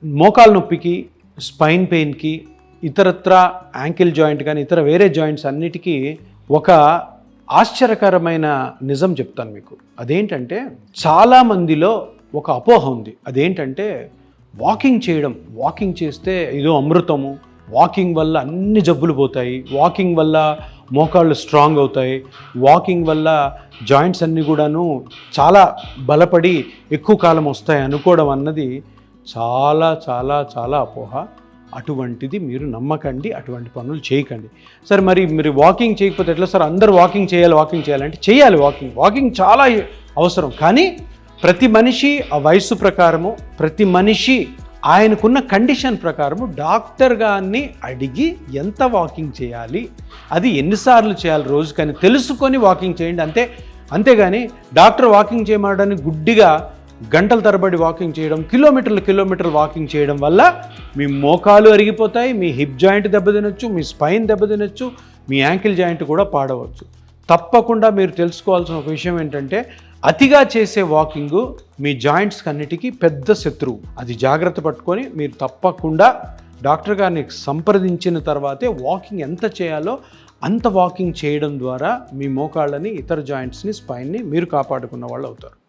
మోకాలు నొప్పికి, స్పైన్ పెయిన్కి, ఇతరత్ర యాంకిల్ జాయింట్ కానీ ఇతర వేరే జాయింట్స్ అన్నిటికీ ఒక ఆశ్చర్యకరమైన నిజం చెప్తాను మీకు. అదేంటంటే చాలామందిలో ఒక అపోహ ఉంది. అదేంటంటే వాకింగ్ చేస్తే ఏదో అమృతము, వాకింగ్ వల్ల అన్ని జబ్బులు పోతాయి, వాకింగ్ వల్ల మోకాళ్ళు స్ట్రాంగ్ అవుతాయి, వాకింగ్ వల్ల జాయింట్స్ అన్నీ కూడాను చాలా బలపడి ఎక్కువ కాలం వస్తాయి అనుకోవడం అన్నది చాలా చాలా చాలా అపోహ. అటువంటిది మీరు నమ్మకండి, అటువంటి పనులు చేయకండి. సరే మరి మీరు వాకింగ్ చేయకపోతే ఎట్లా సార్? అందరూ వాకింగ్ చేయాలంటే చేయాలి. వాకింగ్ చాలా అవసరం. కానీ ప్రతి మనిషి ఆ వయస్సు ప్రకారము, ప్రతి మనిషి ఆయనకున్న కండిషన్ ప్రకారము డాక్టర్ గారిని అడిగి ఎంత వాకింగ్ చేయాలి, అది ఎన్నిసార్లు చేయాలి రోజుకని తెలుసుకొని వాకింగ్ చేయండి. అంతేగాని డాక్టర్ వాకింగ్ చేయమని గుడ్డిగా గంటల తరబడి వాకింగ్ చేయడం, కిలోమీటర్లు వాకింగ్ చేయడం వల్ల మీ మోకాలు అరిగిపోతాయి, మీ హిప్ జాయింట్ దెబ్బతినొచ్చు, మీ స్పైన్ దెబ్బతినొచ్చు, మీ యాంకిల్ జాయింట్ కూడా పాడవచ్చు. తప్పకుండా మీరు తెలుసుకోవాల్సిన ఒక విషయం ఏంటంటే అతిగా చేసే వాకింగు మీ జాయింట్స్కి అన్నిటికీ పెద్ద శత్రువు. అది జాగ్రత్త పట్టుకొని మీరు తప్పకుండా డాక్టర్ గారిని సంప్రదించిన తర్వాతే వాకింగ్ ఎంత చేయాలో అంత వాకింగ్ చేయడం ద్వారా మీ మోకాళ్ళని, ఇతర జాయింట్స్ని, స్పైన్ని మీరు కాపాడుకున్న వాళ్ళు అవుతారు.